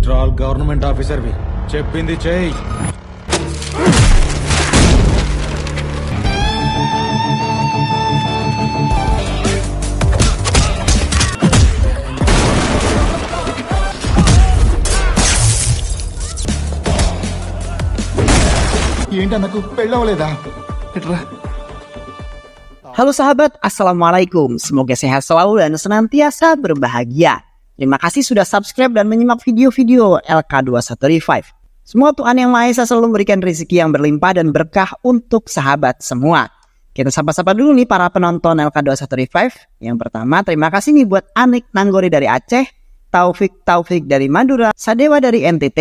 After all government officer వి చెప్పింది చెయ్యి. ఏంటి నాకు పెళ్ళవలేదా? Halo sahabat, Assalamualaikum. Semoga sehat selalu dan senantiasa berbahagia. Terima kasih sudah subscribe dan menyimak video-video LK21 Revive. Semoga Tuhan Yang Maha Esa selalu memberikan rezeki yang berlimpah dan berkah untuk sahabat semua. Kita sapa-sapa dulu nih para penonton LK21 Revive. Yang pertama, terima kasih nih buat Anik Nanggori dari Aceh, Taufik dari Madura, Sadewa dari NTT,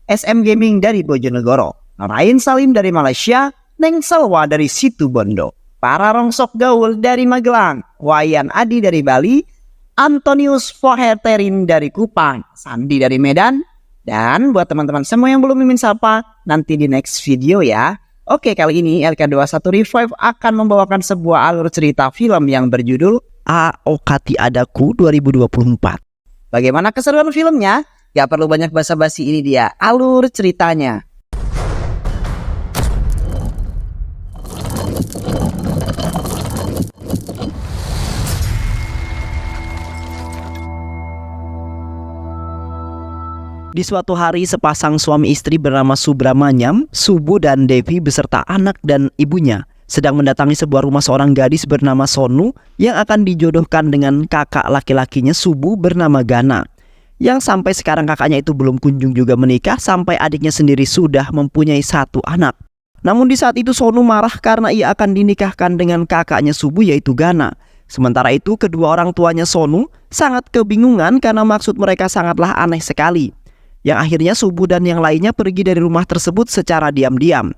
SM Gaming dari Bojonegoro, Nurain Salim dari Malaysia, Neng Salwa dari Situbondo, para rongsok gaul dari Magelang, Wayan Adi dari Bali, Antonius Foherterin dari Kupang, Sandi dari Medan, dan buat teman-teman semua yang belum mimin sapa, nanti di next video ya. Oke, kali ini LK21 Revive akan membawakan sebuah alur cerita film yang berjudul Aokati Adaku 2024. Bagaimana keseruan filmnya? Gak perlu banyak basa-basi, ini dia alur ceritanya. Di suatu hari, sepasang suami istri bernama Subramanyam, Subu dan Devi beserta anak dan ibunya sedang mendatangi sebuah rumah seorang gadis bernama Sonu yang akan dijodohkan dengan kakak laki-lakinya Subu bernama Gana. Yang sampai sekarang kakaknya itu belum kunjung juga menikah sampai adiknya sendiri sudah mempunyai satu anak. Namun di saat itu Sonu marah karena ia akan dinikahkan dengan kakaknya Subu yaitu Gana. Sementara itu kedua orang tuanya Sonu sangat kebingungan karena maksud mereka sangatlah aneh sekali. Yang akhirnya Subu dan yang lainnya pergi dari rumah tersebut secara diam-diam.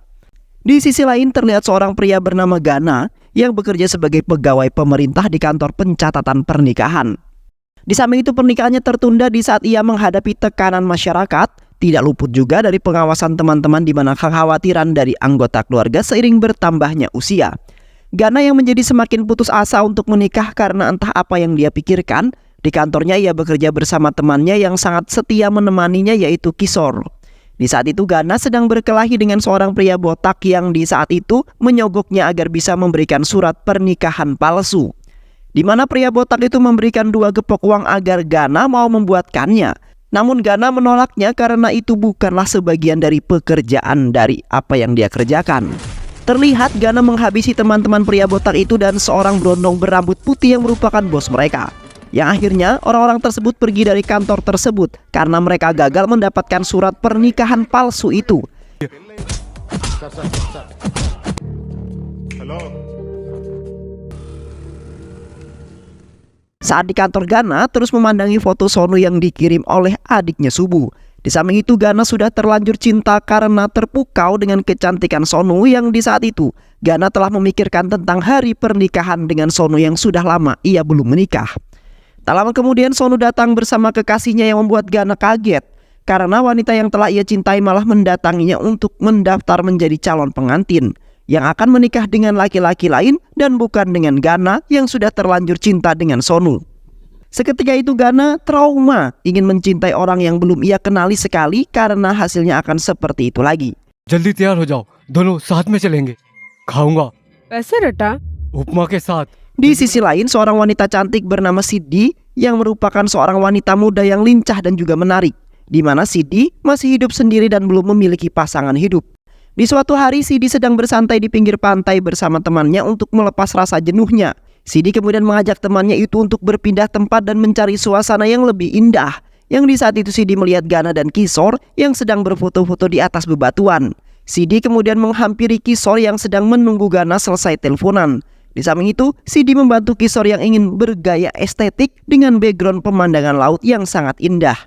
Di sisi lain terlihat seorang pria bernama Gana yang bekerja sebagai pegawai pemerintah di kantor pencatatan pernikahan. Di samping itu pernikahannya tertunda di saat ia menghadapi tekanan masyarakat, tidak luput juga dari pengawasan teman-teman di mana kekhawatiran dari anggota keluarga seiring bertambahnya usia. Gana yang menjadi semakin putus asa untuk menikah karena entah apa yang dia pikirkan. Di kantornya ia bekerja bersama temannya yang sangat setia menemaninya yaitu Kisor. Di saat itu Gana sedang berkelahi dengan seorang pria botak yang di saat itu menyogoknya agar bisa memberikan surat pernikahan palsu. Di mana pria botak itu memberikan 2 gepok uang agar Gana mau membuatkannya. Namun Gana menolaknya karena itu bukanlah sebagian dari pekerjaan dari apa yang dia kerjakan. Terlihat Gana menghabisi teman-teman pria botak itu dan seorang berondong berambut putih yang merupakan bos mereka. Yang akhirnya orang-orang tersebut pergi dari kantor tersebut karena mereka gagal mendapatkan surat pernikahan palsu itu. Saat di kantor Gana terus memandangi foto Sonu yang dikirim oleh adiknya Subu. Di samping itu Gana sudah terlanjur cinta karena terpukau dengan kecantikan Sonu yang di saat itu Gana telah memikirkan tentang hari pernikahan dengan Sonu yang sudah lama ia belum menikah. Tak lama kemudian Sonu datang bersama kekasihnya yang membuat Gana kaget karena wanita yang telah ia cintai malah mendatanginya untuk mendaftar menjadi calon pengantin yang akan menikah dengan laki-laki lain dan bukan dengan Gana yang sudah terlanjur cinta dengan Sonu. Seketika itu Gana trauma ingin mencintai orang yang belum ia kenali sekali karena hasilnya akan seperti itu lagi. जल्दी तैयार हो जाओ, दोनों साथ में चलेंगे. खाऊंगा पैसे रटा उपमा के साथ. Di sisi lain seorang wanita cantik bernama Sidi yang merupakan seorang wanita muda yang lincah dan juga menarik, di mana Sidi masih hidup sendiri dan belum memiliki pasangan hidup. Di suatu hari Sidi sedang bersantai di pinggir pantai bersama temannya untuk melepas rasa jenuhnya. Sidi kemudian mengajak temannya itu untuk berpindah tempat dan mencari suasana yang lebih indah. Yang di saat itu Sidi melihat Gana dan Kisor yang sedang berfoto-foto di atas bebatuan. Sidi kemudian menghampiri Kisor yang sedang menunggu Gana selesai teleponan. Di samping itu, Sidi membantu Kisor yang ingin bergaya estetik dengan background pemandangan laut yang sangat indah.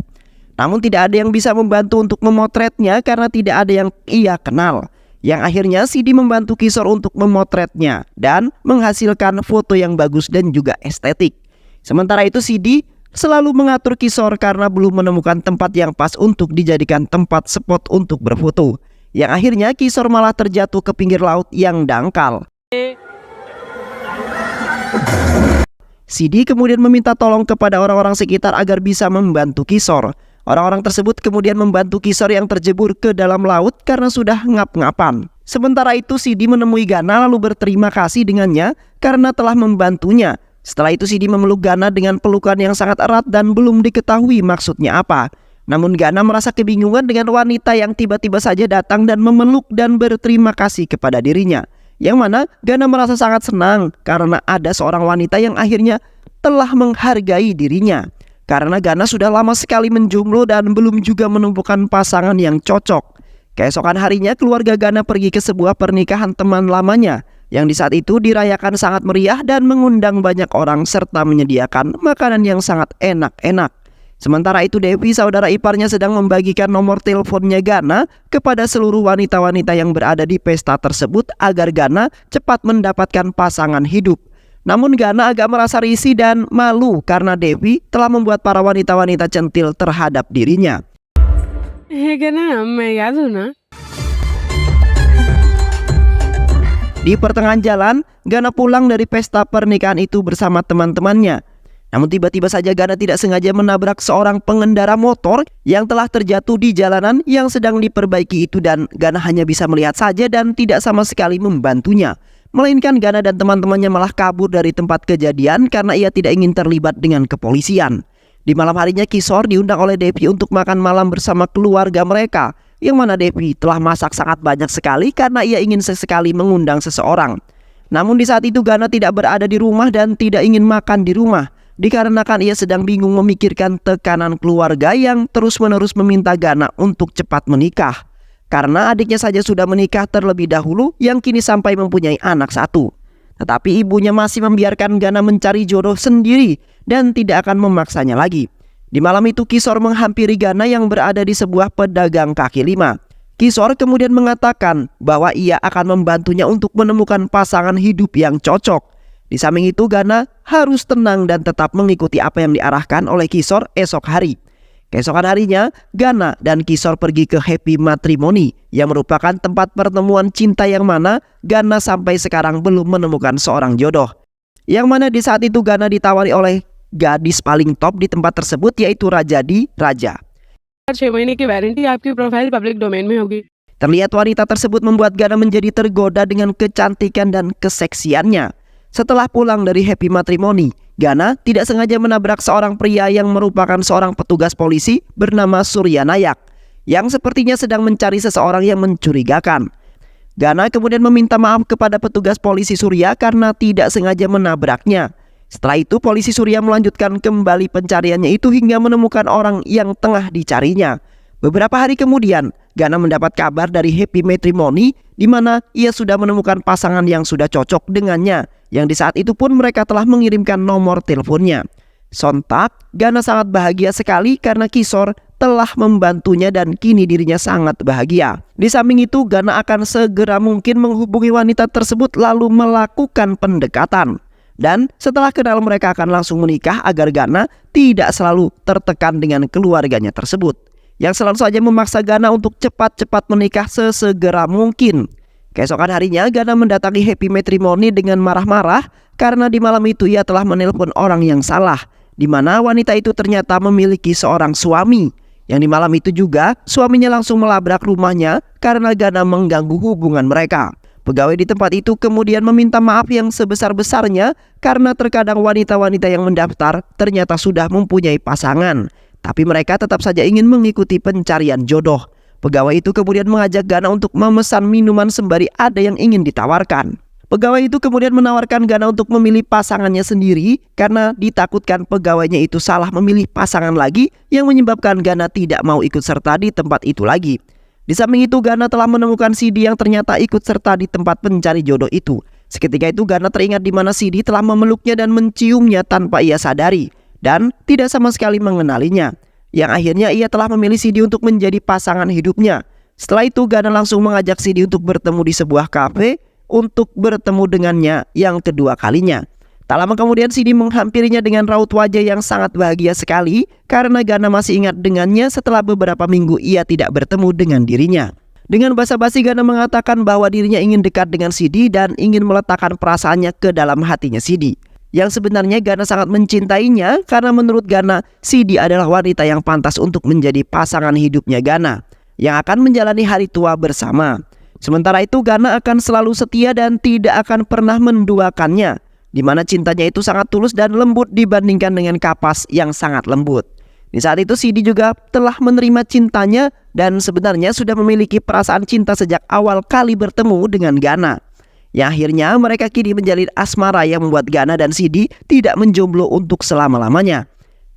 Namun tidak ada yang bisa membantu untuk memotretnya karena tidak ada yang ia kenal. Yang akhirnya Sidi membantu Kisor untuk memotretnya dan menghasilkan foto yang bagus dan juga estetik. Sementara itu Sidi selalu mengatur Kisor karena belum menemukan tempat yang pas untuk dijadikan tempat spot untuk berfoto. Yang akhirnya Kisor malah terjatuh ke pinggir laut yang dangkal. Sidi kemudian meminta tolong kepada orang-orang sekitar agar bisa membantu Kisor. Orang-orang tersebut kemudian membantu Kisor yang terjebur ke dalam laut karena sudah ngap-ngapan. Sementara itu Sidi menemui Gana lalu berterima kasih dengannya karena telah membantunya. Setelah itu Sidi memeluk Gana dengan pelukan yang sangat erat dan belum diketahui maksudnya apa. Namun Gana merasa kebingungan dengan wanita yang tiba-tiba saja datang dan memeluk dan berterima kasih kepada dirinya. Yang mana Gana merasa sangat senang karena ada seorang wanita yang akhirnya telah menghargai dirinya. Karena Gana sudah lama sekali menjomblo dan belum juga menemukan pasangan yang cocok. Keesokan harinya keluarga Gana pergi ke sebuah pernikahan teman lamanya yang di saat itu dirayakan sangat meriah dan mengundang banyak orang serta menyediakan makanan yang sangat enak-enak. Sementara itu Devi, saudara iparnya, sedang membagikan nomor teleponnya Gana kepada seluruh wanita-wanita yang berada di pesta tersebut agar Gana cepat mendapatkan pasangan hidup. Namun Gana agak merasa risih dan malu karena Devi telah membuat para wanita-wanita centil terhadap dirinya. Gana, मैं याद हूँ ना? Di pertengahan jalan, Gana pulang dari pesta pernikahan itu bersama teman-temannya. Namun tiba-tiba saja Gana tidak sengaja menabrak seorang pengendara motor yang telah terjatuh di jalanan yang sedang diperbaiki itu, dan Gana hanya bisa melihat saja dan tidak sama sekali membantunya. Melainkan Gana dan teman-temannya malah kabur dari tempat kejadian karena ia tidak ingin terlibat dengan kepolisian. Di malam harinya Kisor diundang oleh Devi untuk makan malam bersama keluarga mereka, yang mana Devi telah masak sangat banyak sekali karena ia ingin sesekali mengundang seseorang. Namun di saat itu Gana tidak berada di rumah dan tidak ingin makan di rumah, dikarenakan ia sedang bingung memikirkan tekanan keluarga yang terus-menerus meminta Gana untuk cepat menikah. Karena adiknya saja sudah menikah terlebih dahulu yang kini sampai mempunyai anak satu. Tetapi ibunya masih membiarkan Gana mencari jodoh sendiri dan tidak akan memaksanya lagi. Di malam itu Kisor menghampiri Gana yang berada di sebuah pedagang kaki lima. Kisor kemudian mengatakan bahwa ia akan membantunya untuk menemukan pasangan hidup yang cocok. Di samping itu Gana harus tenang dan tetap mengikuti apa yang diarahkan oleh Kisor esok hari. Keesokan harinya Gana dan Kisor pergi ke Happy Matrimony yang merupakan tempat pertemuan cinta, yang mana Gana sampai sekarang belum menemukan seorang jodoh. Yang mana di saat itu Gana ditawari oleh gadis paling top di tempat tersebut, yaitu Rajadi Raja. 6 महीने की वारंटी आपकी profile public domain में होगी. Terlihat wanita tersebut membuat Gana menjadi tergoda dengan kecantikan dan keseksiannya. Setelah pulang dari Happy Matrimony, Gana tidak sengaja menabrak seorang pria yang merupakan seorang petugas polisi bernama Surya Nayak, yang sepertinya sedang mencari seseorang yang mencurigakan. Gana kemudian meminta maaf kepada petugas polisi Surya karena tidak sengaja menabraknya. Setelah itu polisi Surya melanjutkan kembali pencariannya itu hingga menemukan orang yang tengah dicarinya. Beberapa hari kemudian, Gana mendapat kabar dari Happy Matrimony di mana ia sudah menemukan pasangan yang sudah cocok dengannya, yang di saat itu pun mereka telah mengirimkan nomor teleponnya. Sontak, Gana sangat bahagia sekali karena Kisor telah membantunya dan kini dirinya sangat bahagia. Di samping itu, Gana akan segera mungkin menghubungi wanita tersebut lalu melakukan pendekatan. Dan setelah kenal mereka akan langsung menikah agar Gana tidak selalu tertekan dengan keluarganya tersebut, yang selalu saja memaksa Gana untuk cepat-cepat menikah sesegera mungkin. Keesokan harinya Gana mendatangi Happy Matrimony dengan marah-marah karena di malam itu ia telah menelpon orang yang salah, di mana wanita itu ternyata memiliki seorang suami, yang di malam itu juga suaminya langsung melabrak rumahnya karena Gana mengganggu hubungan mereka. Pegawai di tempat itu kemudian meminta maaf yang sebesar-besarnya karena terkadang wanita-wanita yang mendaftar ternyata sudah mempunyai pasangan, tapi mereka tetap saja ingin mengikuti pencarian jodoh. Pegawai itu kemudian mengajak Gana untuk memesan minuman sembari ada yang ingin ditawarkan. Pegawai itu kemudian menawarkan Gana untuk memilih pasangannya sendiri karena ditakutkan pegawainya itu salah memilih pasangan lagi, yang menyebabkan Gana tidak mau ikut serta di tempat itu lagi. Di samping itu Gana telah menemukan Sidi yang ternyata ikut serta di tempat pencari jodoh itu. Seketika itu Gana teringat di mana Sidi telah memeluknya dan menciumnya tanpa ia sadari dan tidak sama sekali mengenalinya, yang akhirnya ia telah memilih Sidi untuk menjadi pasangan hidupnya. Setelah itu Gana langsung mengajak Sidi untuk bertemu di sebuah kafe untuk bertemu dengannya yang kedua kalinya. Tak lama kemudian Sidi menghampirinya dengan raut wajah yang sangat bahagia sekali karena Gana masih ingat dengannya setelah beberapa minggu ia tidak bertemu dengan dirinya. Dengan basa-basi Gana mengatakan bahwa dirinya ingin dekat dengan Sidi dan ingin meletakkan perasaannya ke dalam hatinya Sidi. Yang sebenarnya Gana sangat mencintainya karena menurut Gana, Sidi adalah wanita yang pantas untuk menjadi pasangan hidupnya Gana yang akan menjalani hari tua bersama. Sementara itu Gana akan selalu setia dan tidak akan pernah menduakannya, di mana cintanya itu sangat tulus dan lembut dibandingkan dengan kapas yang sangat lembut. Di saat itu Sidi juga telah menerima cintanya dan sebenarnya sudah memiliki perasaan cinta sejak awal kali bertemu dengan Gana. Yang akhirnya mereka kini menjalin asmara yang membuat Gana dan Sidi tidak menjomblo untuk selama-lamanya.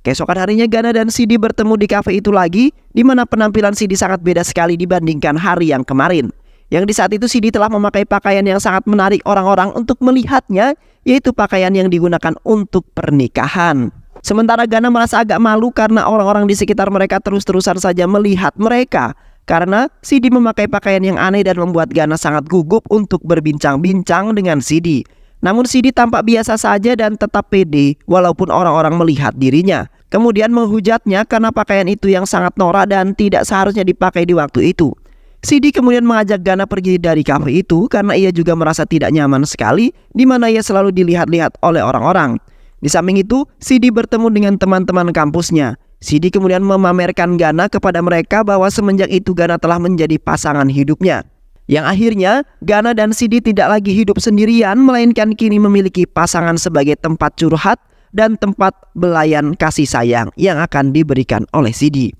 Keesokan harinya Gana dan Sidi bertemu di kafe itu lagi, di mana penampilan Sidi sangat beda sekali dibandingkan hari yang kemarin. Yang di saat itu Sidi telah memakai pakaian yang sangat menarik orang-orang untuk melihatnya, yaitu pakaian yang digunakan untuk pernikahan. Sementara Gana merasa agak malu karena orang-orang di sekitar mereka terus-terusan saja melihat mereka, karena Sidi memakai pakaian yang aneh dan membuat Gana sangat gugup untuk berbincang-bincang dengan Sidi. Namun Sidi tampak biasa saja dan tetap pede walaupun orang-orang melihat dirinya. Kemudian menghujatnya karena pakaian itu yang sangat norak dan tidak seharusnya dipakai di waktu itu. Sidi kemudian mengajak Gana pergi dari kafe itu karena ia juga merasa tidak nyaman sekali di mana ia selalu dilihat-lihat oleh orang-orang. Di samping itu, Sidi bertemu dengan teman-teman kampusnya. Sidi kemudian memamerkan Gana kepada mereka bahwa semenjak itu Gana telah menjadi pasangan hidupnya. Yang akhirnya, Gana dan Sidi tidak lagi hidup sendirian, melainkan kini memiliki pasangan sebagai tempat curhat dan tempat belayan kasih sayang yang akan diberikan oleh Sidi.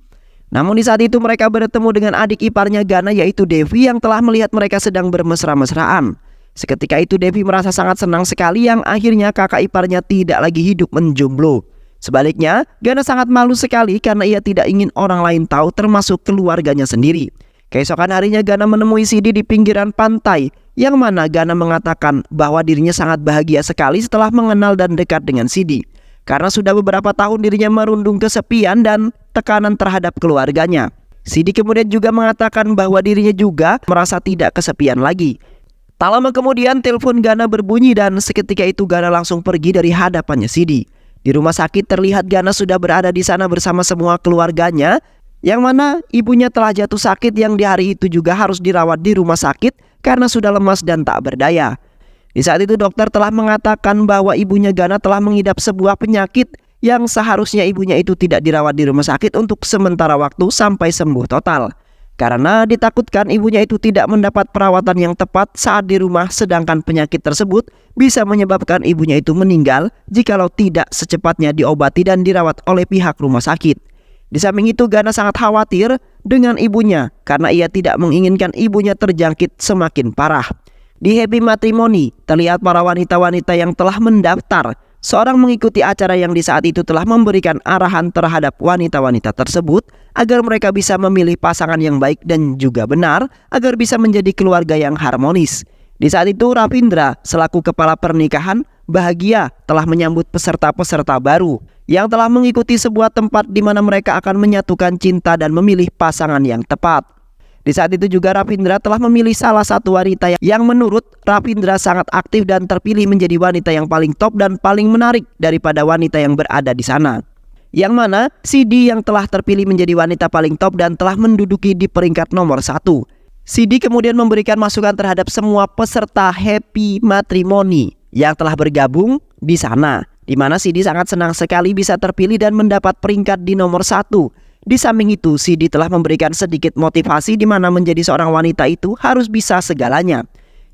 Namun di saat itu mereka bertemu dengan adik iparnya Gana, yaitu Devi, yang telah melihat mereka sedang bermesra-mesraan. Seketika itu Devi merasa sangat senang sekali yang akhirnya kakak iparnya tidak lagi hidup menjomblo. Sebaliknya, Gana sangat malu sekali karena ia tidak ingin orang lain tahu, termasuk keluarganya sendiri. Keesokan harinya Gana menemui Sidi di pinggiran pantai, yang mana Gana mengatakan bahwa dirinya sangat bahagia sekali setelah mengenal dan dekat dengan Sidi. Karena sudah beberapa tahun dirinya merundung kesepian dan tekanan terhadap keluarganya. Sidi kemudian juga mengatakan bahwa dirinya juga merasa tidak kesepian lagi. Tak lama kemudian telepon Gana berbunyi dan seketika itu Gana langsung pergi dari hadapannya Sidi. Di rumah sakit terlihat Gana sudah berada di sana bersama semua keluarganya, yang mana ibunya telah jatuh sakit yang di hari itu juga harus dirawat di rumah sakit karena sudah lemas dan tak berdaya. Di saat itu dokter telah mengatakan bahwa ibunya Gana telah mengidap sebuah penyakit yang seharusnya ibunya itu tidak dirawat di rumah sakit untuk sementara waktu sampai sembuh total. Karena ditakutkan ibunya itu tidak mendapat perawatan yang tepat saat di rumah, sedangkan penyakit tersebut bisa menyebabkan ibunya itu meninggal jikalau tidak secepatnya diobati dan dirawat oleh pihak rumah sakit. Di samping itu Gana sangat khawatir dengan ibunya karena ia tidak menginginkan ibunya terjangkit semakin parah. Di Happy Matrimony terlihat para wanita-wanita yang telah mendaftar. Seorang mengikuti acara yang di saat itu telah memberikan arahan terhadap wanita-wanita tersebut agar mereka bisa memilih pasangan yang baik dan juga benar agar bisa menjadi keluarga yang harmonis. Di saat itu Ravindra selaku kepala pernikahan bahagia telah menyambut peserta-peserta baru yang telah mengikuti sebuah tempat di mana mereka akan menyatukan cinta dan memilih pasangan yang tepat. Di saat itu juga Ravindra telah memilih salah satu wanita yang menurut Ravindra sangat aktif dan terpilih menjadi wanita yang paling top dan paling menarik daripada wanita yang berada di sana. Yang mana Sidi yang telah terpilih menjadi wanita paling top dan telah menduduki di peringkat nomor 1. Sidi kemudian memberikan masukan terhadap semua peserta Happy Matrimony yang telah bergabung di sana, di mana Sidi sangat senang sekali bisa terpilih dan mendapat peringkat di nomor 1. Di samping itu, Sidi telah memberikan sedikit motivasi di mana menjadi seorang wanita itu harus bisa segalanya.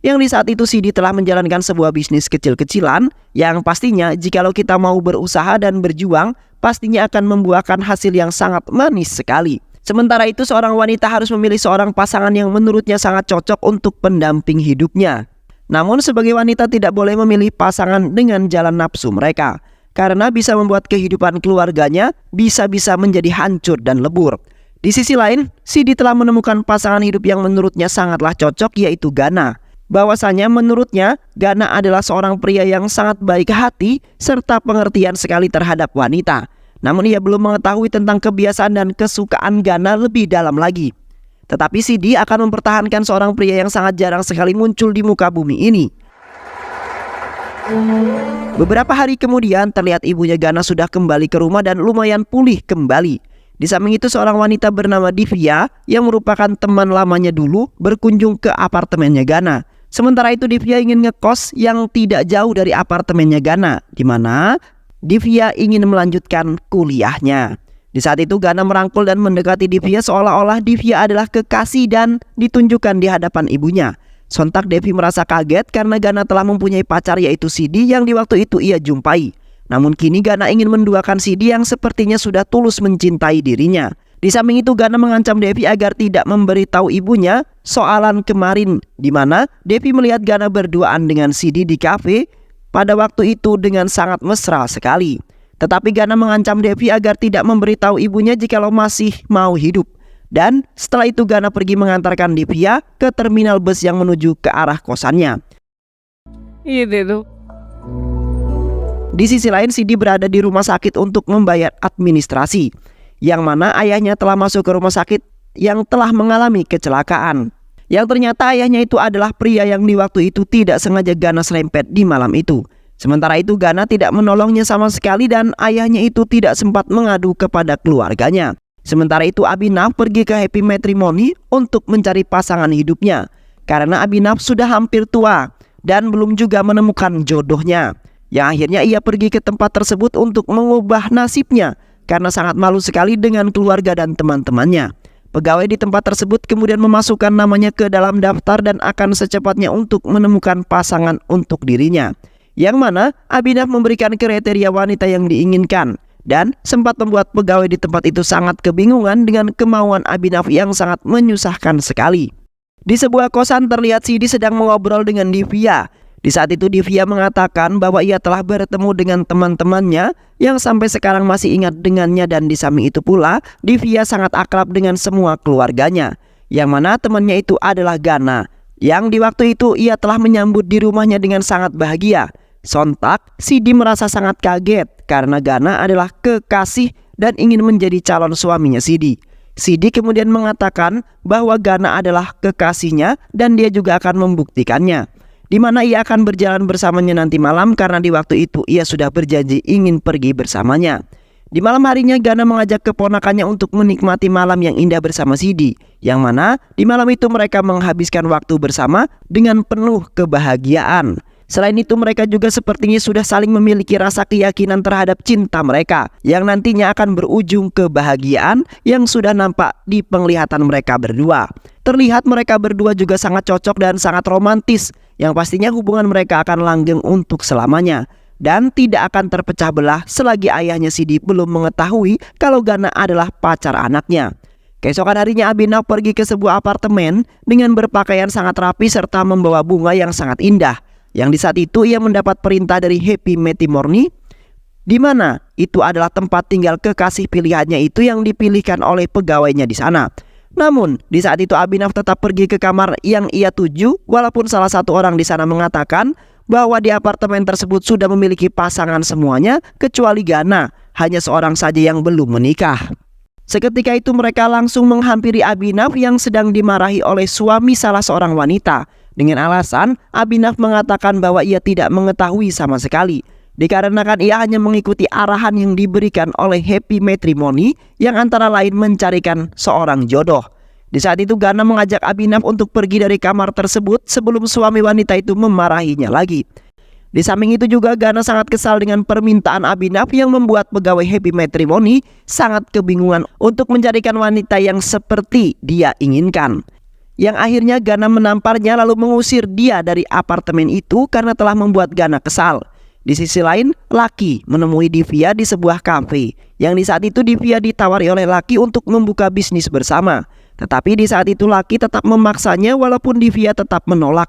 Yang di saat itu Sidi telah menjalankan sebuah bisnis kecil-kecilan yang pastinya jikalau kita mau berusaha dan berjuang, pastinya akan membuahkan hasil yang sangat manis sekali. Sementara itu seorang wanita harus memilih seorang pasangan yang menurutnya sangat cocok untuk pendamping hidupnya. Namun sebagai wanita tidak boleh memilih pasangan dengan jalan nafsu mereka, karena bisa membuat kehidupan keluarganya bisa-bisa menjadi hancur dan lebur. Di sisi lain, Sidi telah menemukan pasangan hidup yang menurutnya sangatlah cocok, yaitu Gana. Bahwasanya menurutnya Gana adalah seorang pria yang sangat baik hati serta pengertian sekali terhadap wanita. Namun ia belum mengetahui tentang kebiasaan dan kesukaan Gana lebih dalam lagi. Tetapi Sidi akan mempertahankan seorang pria yang sangat jarang sekali muncul di muka bumi ini. Beberapa hari kemudian terlihat ibunya Gana sudah kembali ke rumah dan lumayan pulih kembali. Di samping itu seorang wanita bernama Divya yang merupakan teman lamanya dulu berkunjung ke apartemennya Gana. Sementara itu Divya ingin ngekos yang tidak jauh dari apartemennya Gana, di mana Divya ingin melanjutkan kuliahnya. Di saat itu Gana merangkul dan mendekati Divya seolah-olah Divya adalah kekasih dan ditunjukkan di hadapan ibunya. Sontak Devi merasa kaget karena Gana telah mempunyai pacar yaitu Sidi yang di waktu itu ia jumpai. Namun kini Gana ingin menduakan Sidi yang sepertinya sudah tulus mencintai dirinya. Di samping itu Gana mengancam Devi agar tidak memberitahu ibunya soalan kemarin, di mana Devi melihat Gana berduaan dengan Sidi di kafe pada waktu itu dengan sangat mesra sekali. Tetapi Gana mengancam Devi agar tidak memberitahu ibunya jikalau masih mau hidup. Dan setelah itu Gana pergi mengantarkan Divya ke terminal bus yang menuju ke arah kosannya. ये दे दो। Di sisi lain Sidi berada di rumah sakit untuk membayar administrasi, yang mana ayahnya telah masuk ke rumah sakit yang telah mengalami kecelakaan. Yang ternyata ayahnya itu adalah pria yang di waktu itu tidak sengaja Gana serempet di malam itu. Sementara itu Gana tidak menolongnya sama sekali dan ayahnya itu tidak sempat mengadu kepada keluarganya. Sementara itu Abhinav pergi ke Happy Matrimony untuk mencari pasangan hidupnya, karena Abhinav sudah hampir tua dan belum juga menemukan jodohnya. Yang akhirnya ia pergi ke tempat tersebut untuk mengubah nasibnya karena sangat malu sekali dengan keluarga dan teman-temannya. Pegawai di tempat tersebut kemudian memasukkan namanya ke dalam daftar dan akan secepatnya untuk menemukan pasangan untuk dirinya. Yang mana Abhinav memberikan kriteria wanita yang diinginkan dan sempat membuat pegawai di tempat itu sangat kebingungan dengan kemauan Abhinav yang sangat menyusahkan sekali. Di sebuah kosan terlihat Sidi sedang mengobrol dengan Divya. Di saat itu Divya mengatakan bahwa ia telah bertemu dengan teman-temannya yang sampai sekarang masih ingat dengannya, dan di samping itu pula Divya sangat akrab dengan semua keluarganya, yang mana temannya itu adalah Gana, yang di waktu itu ia telah menyambut di rumahnya dengan sangat bahagia. Sontak Sidi merasa sangat kaget karena Gana adalah kekasih dan ingin menjadi calon suaminya Sidi. Sidi kemudian mengatakan bahwa Gana adalah kekasihnya dan dia juga akan membuktikannya, di mana ia akan berjalan bersamanya nanti malam karena di waktu itu ia sudah berjanji ingin pergi bersamanya. Di malam harinya Gana mengajak keponakannya untuk menikmati malam yang indah bersama Sidi, yang mana di malam itu mereka menghabiskan waktu bersama dengan penuh kebahagiaan. Selain itu mereka juga sepertinya sudah saling memiliki rasa keyakinan terhadap cinta mereka yang nantinya akan berujung kebahagiaan yang sudah nampak di penglihatan mereka berdua. Terlihat mereka berdua juga sangat cocok dan sangat romantis, yang pastinya hubungan mereka akan langgeng untuk selamanya dan tidak akan terpecah belah selagi ayahnya Sidi belum mengetahui kalau Gana adalah pacar anaknya. Keesokan harinya Abhinav pergi ke sebuah apartemen dengan berpakaian sangat rapi serta membawa bunga yang sangat indah. Yang di saat itu ia mendapat perintah dari Happy Matrimony, di mana itu adalah tempat tinggal kekasih pilihannya itu yang dipilihkan oleh pegawainya di sana. Namun di saat itu Abhinav tetap pergi ke kamar yang ia tuju, walaupun salah satu orang di sana mengatakan bahwa di apartemen tersebut sudah memiliki pasangan semuanya kecuali Gana, hanya seorang saja yang belum menikah. Seketika itu mereka langsung menghampiri Abhinav yang sedang dimarahi oleh suami salah seorang wanita. Dengan alasan Abhinav mengatakan bahwa ia tidak mengetahui sama sekali, dikarenakan ia hanya mengikuti arahan yang diberikan oleh Happy Matrimony yang antara lain mencarikan seorang jodoh. Di saat itu Gana mengajak Abhinav untuk pergi dari kamar tersebut sebelum suami wanita itu memarahinya lagi. Di samping itu juga Gana sangat kesal dengan permintaan Abhinav yang membuat pegawai Happy Matrimony sangat kebingungan untuk mencarikan wanita yang seperti dia inginkan. Yang akhirnya Gana menamparnya lalu mengusir dia dari apartemen itu karena telah membuat Gana kesal. Di sisi lain, Lucky menemui Divya di sebuah kafe, yang di saat itu Divya ditawari oleh Lucky untuk membuka bisnis bersama. Tetapi di saat itu Lucky tetap memaksanya walaupun Divya tetap menolak.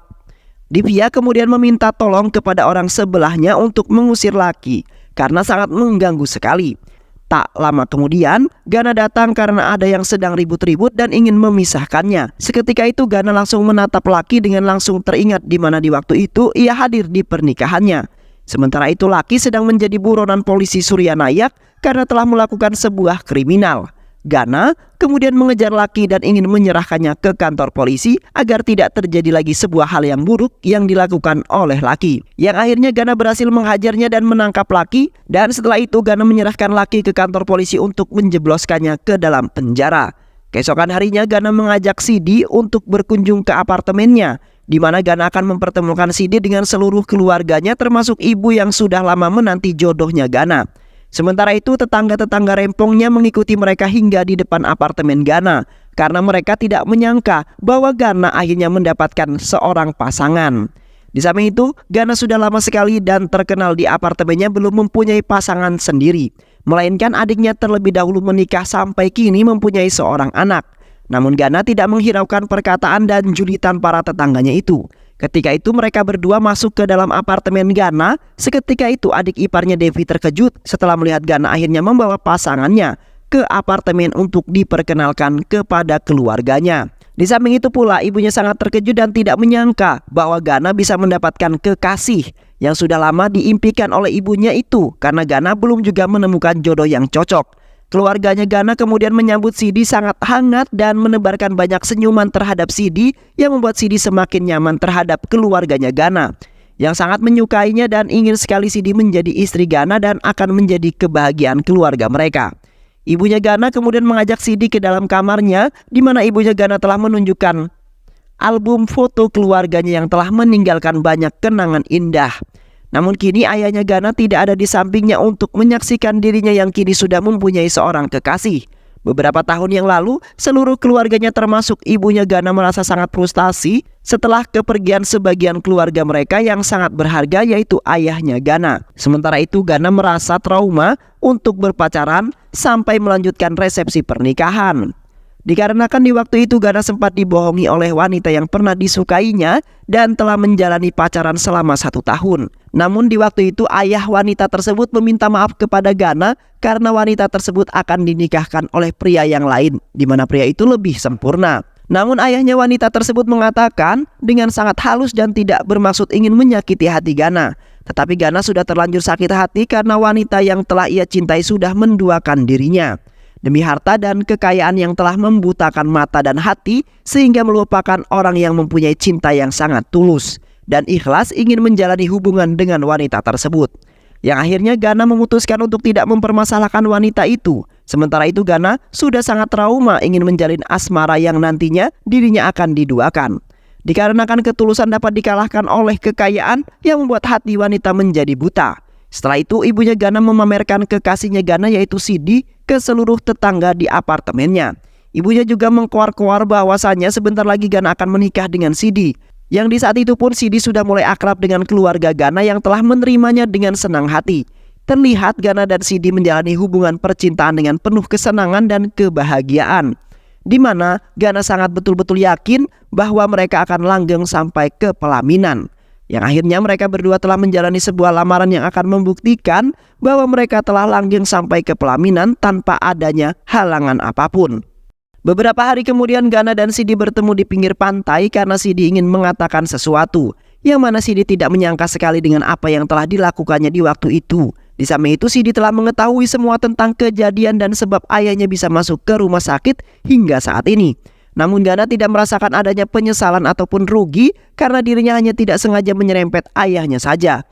Divya kemudian meminta tolong kepada orang sebelahnya untuk mengusir Lucky karena sangat mengganggu sekali. Tak lama kemudian Gana datang karena ada yang sedang ribut-ribut dan ingin memisahkannya. Seketika itu Gana langsung menatap Lucky dengan langsung teringat di mana di waktu itu ia hadir di pernikahannya. Sementara itu Lucky sedang menjadi buronan polisi Suryanayak karena telah melakukan sebuah kriminal. Gana kemudian mengejar Lucky dan ingin menyerahkannya ke kantor polisi agar tidak terjadi lagi sebuah hal yang buruk yang dilakukan oleh Lucky. Yang akhirnya Gana berhasil menghajarnya dan menangkap Lucky, dan setelah itu Gana menyerahkan Lucky ke kantor polisi untuk menjebloskannya ke dalam penjara. Keesokan harinya Gana mengajak Sidi untuk berkunjung ke apartemennya di mana Gana akan mempertemukan Sidi dengan seluruh keluarganya termasuk ibu yang sudah lama menanti jodohnya Gana. Sementara itu tetangga-tetangga rempongnya mengikuti mereka hingga di depan apartemen Gana karena mereka tidak menyangka bahwa Gana akhirnya mendapatkan seorang pasangan. Di samping itu, Gana sudah lama sekali dan terkenal di apartemennya belum mempunyai pasangan sendiri, melainkan adiknya terlebih dahulu menikah sampai kini mempunyai seorang anak. Namun Gana tidak menghiraukan perkataan dan julitan para tetangganya itu. Ketika itu mereka berdua masuk ke dalam apartemen Gana. Seketika itu adik iparnya Devi terkejut setelah melihat Gana akhirnya membawa pasangannya ke apartemen untuk diperkenalkan kepada keluarganya. Di samping itu pula ibunya sangat terkejut dan tidak menyangka bahwa Gana bisa mendapatkan kekasih yang sudah lama diimpikan oleh ibunya itu karena Gana belum juga menemukan jodoh yang cocok. Keluarganya Gana kemudian menyambut Sidi sangat hangat dan menebarkan banyak senyuman terhadap Sidi yang membuat Sidi semakin nyaman terhadap keluarganya Gana yang sangat menyukainya dan ingin sekali Sidi menjadi istri Gana dan akan menjadi kebahagiaan keluarga mereka. Ibunya Gana kemudian mengajak Sidi ke dalam kamarnya di mana ibunya Gana telah menunjukkan album foto keluarganya yang telah meninggalkan banyak kenangan indah. Namun kini ayahnya Gana tidak ada di sampingnya untuk menyaksikan dirinya yang kini sudah mempunyai seorang kekasih. Beberapa tahun yang lalu, seluruh keluarganya termasuk ibunya Gana merasa sangat frustasi setelah kepergian sebagian keluarga mereka yang sangat berharga yaitu ayahnya Gana. Sementara itu Gana merasa trauma untuk berpacaran sampai melanjutkan resepsi pernikahan. Dikarenakan di waktu itu Gana sempat dibohongi oleh wanita yang pernah disukainya dan telah menjalani pacaran selama 1 tahun. Namun di waktu itu ayah wanita tersebut meminta maaf kepada Gana karena wanita tersebut akan dinikahkan oleh pria yang lain, di mana pria itu lebih sempurna. Namun ayahnya wanita tersebut mengatakan dengan sangat halus dan tidak bermaksud ingin menyakiti hati Gana. Tetapi Gana sudah terlanjur sakit hati karena wanita yang telah ia cintai sudah menduakan dirinya demi harta dan kekayaan yang telah membutakan mata dan hati sehingga melupakan orang yang mempunyai cinta yang sangat tulus dan ikhlas ingin menjalani hubungan dengan wanita tersebut. Yang akhirnya Gana memutuskan untuk tidak mempermasalahkan wanita itu. Sementara itu Gana sudah sangat trauma ingin menjalin asmara yang nantinya dirinya akan diduakan. Dikarenakan ketulusan dapat dikalahkan oleh kekayaan yang membuat hati wanita menjadi buta. Setelah itu ibunya Gana memamerkan kekasihnya Gana yaitu Sidi ke seluruh tetangga di apartemennya. Ibunya juga mengkoar-koar bahwasannya sebentar lagi Gana akan menikah dengan Sidi. Yang di saat itu pun Sidi sudah mulai akrab dengan keluarga Gana yang telah menerimanya dengan senang hati. Terlihat Gana dan Sidi menjalani hubungan percintaan dengan penuh kesenangan dan kebahagiaan, di mana Gana sangat betul-betul yakin bahwa mereka akan langgeng sampai ke pelaminan. Yang akhirnya mereka berdua telah menjalani sebuah lamaran yang akan membuktikan bahwa mereka telah langgeng sampai ke pelaminan tanpa adanya halangan apapun. Beberapa hari kemudian Gana dan Sidi bertemu di pinggir pantai karena Sidi ingin mengatakan sesuatu, yang mana Sidi tidak menyangka sekali dengan apa yang telah dilakukannya di waktu itu. Di samping itu Sidi telah mengetahui semua tentang kejadian dan sebab ayahnya bisa masuk ke rumah sakit hingga saat ini. Namun Gana tidak merasakan adanya penyesalan ataupun rugi karena dirinya hanya tidak sengaja menyerempet ayahnya saja.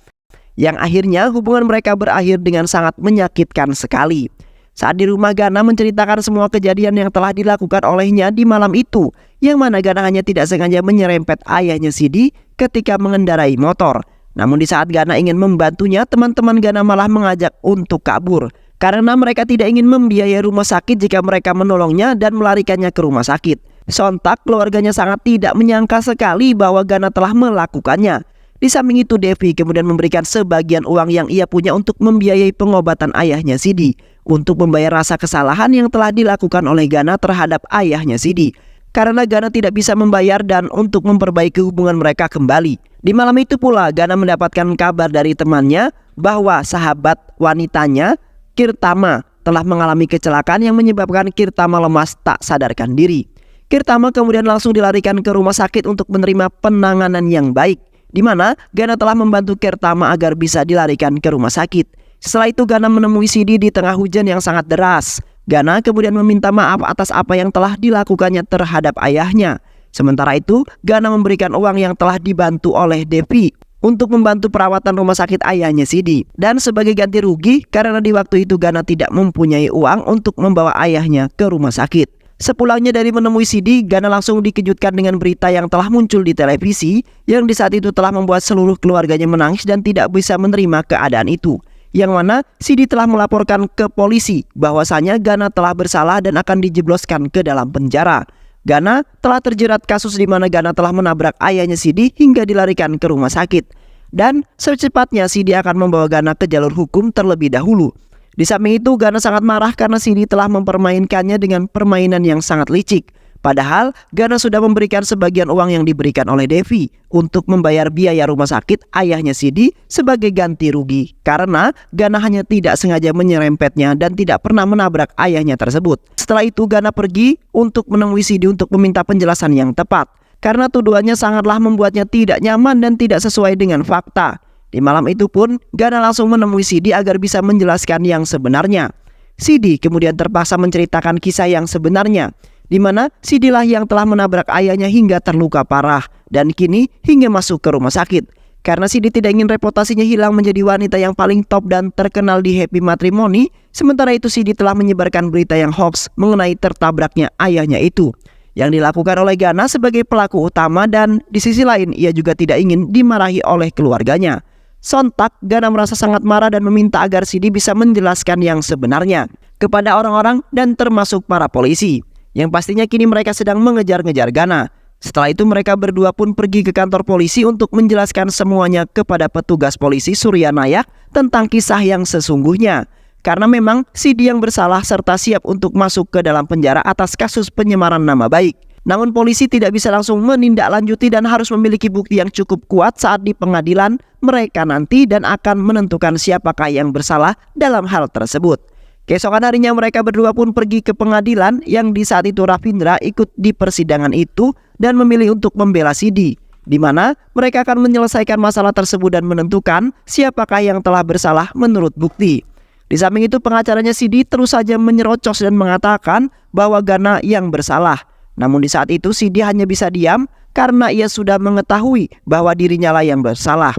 Yang akhirnya hubungan mereka berakhir dengan sangat menyakitkan sekali. Saat di rumah Gana menceritakan semua kejadian yang telah dilakukan olehnya di malam itu, yang mana Gana hanya tidak sengaja menyerempet ayahnya Sidi ketika mengendarai motor. Namun di saat Gana ingin membantunya, teman-teman Gana malah mengajak untuk kabur karena mereka tidak ingin membiayai rumah sakit jika mereka menolongnya dan melarikannya ke rumah sakit. Sontak keluarganya sangat tidak menyangka sekali bahwa Gana telah melakukannya. Di samping itu Devi kemudian memberikan sebagian uang yang ia punya untuk membiayai pengobatan ayahnya Sidi, untuk membayar rasa kesalahan yang telah dilakukan oleh Gana terhadap ayahnya Sidi. Karena Gana tidak bisa membayar dan untuk memperbaiki hubungan mereka kembali. Di malam itu pula Gana mendapatkan kabar dari temannya bahwa sahabat wanitanya Kirtama telah mengalami kecelakaan yang menyebabkan Kirtama lemas tak sadarkan diri. Kirtama kemudian langsung dilarikan ke rumah sakit untuk menerima penanganan yang baik, di mana Gana telah membantu Kirtama agar bisa dilarikan ke rumah sakit. Setelah itu Gana menemui Sidi di tengah hujan yang sangat deras. Gana kemudian meminta maaf atas apa yang telah dilakukannya terhadap ayahnya. Sementara itu Gana memberikan uang yang telah dibantu oleh Devi untuk membantu perawatan rumah sakit ayahnya Sidi. Dan sebagai ganti rugi karena di waktu itu Gana tidak mempunyai uang untuk membawa ayahnya ke rumah sakit. Sepulangnya dari menemui Sidi, Gana langsung dikejutkan dengan berita yang telah muncul di televisi yang di saat itu telah membuat seluruh keluarganya menangis dan tidak bisa menerima keadaan itu. Yang mana Sidi telah melaporkan ke polisi bahwasanya Gana telah bersalah dan akan dijebloskan ke dalam penjara. Gana telah terjerat kasus di mana Gana telah menabrak ayahnya Sidi hingga dilarikan ke rumah sakit. Dan secepatnya Sidi akan membawa Gana ke jalur hukum terlebih dahulu. Di samping itu, Gana sangat marah karena Sidi telah mempermainkannya dengan permainan yang sangat licik. Padahal, Gana sudah memberikan sebagian uang yang diberikan oleh Devi untuk membayar biaya rumah sakit ayahnya Sidi sebagai ganti rugi. Karena Gana hanya tidak sengaja menyerempetnya dan tidak pernah menabrak ayahnya tersebut. Setelah itu, Gana pergi untuk menemui Sidi untuk meminta penjelasan yang tepat. Karena tuduhannya sangatlah membuatnya tidak nyaman dan tidak sesuai dengan fakta. Di malam itu pun, Gana langsung menemui Sidi agar bisa menjelaskan yang sebenarnya. Sidi kemudian terpaksa menceritakan kisah yang sebenarnya, di mana Sidilah yang telah menabrak ayahnya hingga terluka parah, dan kini hingga masuk ke rumah sakit. Karena Sidi tidak ingin reputasinya hilang menjadi wanita yang paling top dan terkenal di Happy Matrimony, sementara itu Sidi telah menyebarkan berita yang hoax mengenai tertabraknya ayahnya itu, yang dilakukan oleh Gana sebagai pelaku utama, dan di sisi lain ia juga tidak ingin dimarahi oleh keluarganya. Sontak, Gana merasa sangat marah dan meminta agar Sidi bisa menjelaskan yang sebenarnya kepada orang-orang dan termasuk para polisi, yang pastinya kini mereka sedang mengejar-ngejar Gana. Setelah itu mereka berdua pun pergi ke kantor polisi untuk menjelaskan semuanya kepada petugas polisi Suryanaya tentang kisah yang sesungguhnya. Karena memang Sidi yang bersalah serta siap untuk masuk ke dalam penjara atas kasus penyemaran nama baik. Namun polisi tidak bisa langsung menindaklanjuti dan harus memiliki bukti yang cukup kuat saat di pengadilan mereka nanti dan akan menentukan siapakah yang bersalah dalam hal tersebut. Keesokan harinya mereka berdua pun pergi ke pengadilan yang di saat itu Ravindra ikut di persidangan itu dan memilih untuk membela Sidi, di mana mereka akan menyelesaikan masalah tersebut dan menentukan siapakah yang telah bersalah menurut bukti. Di samping itu pengacaranya Sidi terus saja menyerocos dan mengatakan bahwa Gana yang bersalah. Namun di saat itu Sidi hanya bisa diam karena ia sudah mengetahui bahwa dirinya lah yang bersalah.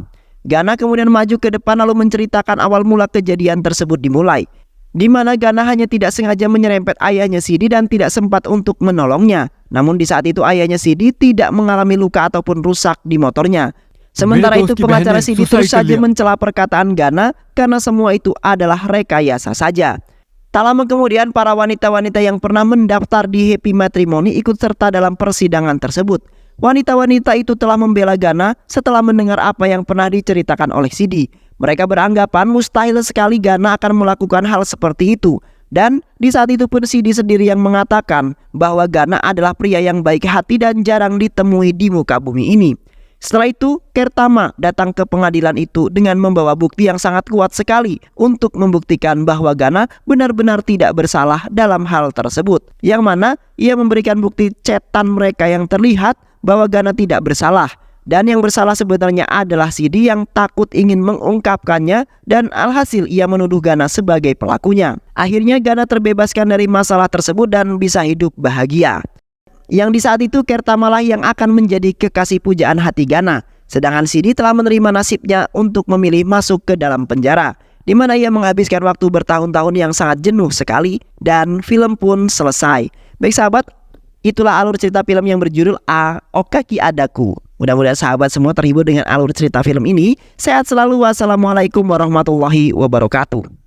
Gana kemudian maju ke depan lalu menceritakan awal mula kejadian tersebut dimulai, di mana Gana hanya tidak sengaja menyerempet ayahnya Sidi dan tidak sempat untuk menolongnya. Namun di saat itu ayahnya Sidi tidak mengalami luka ataupun rusak di motornya. Sementara itu pengacara Sidi terus saja mencela perkataan Gana karena semua itu adalah rekayasa saja. Tak lama kemudian para wanita-wanita yang pernah mendaftar di Happy Matrimony ikut serta dalam persidangan tersebut. Wanita-wanita itu telah membela Gana setelah mendengar apa yang pernah diceritakan oleh Sidi. Mereka beranggapan mustahil sekali Gana akan melakukan hal seperti itu. Dan di saat itu pun Sidi sendiri yang mengatakan bahwa Gana adalah pria yang baik hati dan jarang ditemui di muka bumi ini. Setelah itu, Kertama datang ke pengadilan itu dengan membawa bukti yang sangat kuat sekali untuk membuktikan bahwa Gana benar-benar tidak bersalah dalam hal tersebut. Yang mana ia memberikan bukti chatan mereka yang terlihat bahwa Gana tidak bersalah. Dan yang bersalah sebenarnya adalah Sidi yang takut ingin mengungkapkannya dan alhasil ia menuduh Gana sebagai pelakunya. Akhirnya Gana terbebaskan dari masalah tersebut dan bisa hidup bahagia. Yang di saat itu Kertamalah yang akan menjadi kekasih pujaan hati Gana. Sedangkan Sidi telah menerima nasibnya untuk memilih masuk ke dalam penjara, di mana ia menghabiskan waktu bertahun-tahun yang sangat jenuh sekali dan film pun selesai. Baik sahabat, itulah alur cerita film yang berjudul Okaki Adaku. Mudah-mudahan sahabat semua terhibur dengan alur cerita film ini. Sehat selalu. Wassalamualaikum warahmatullahi wabarakatuh.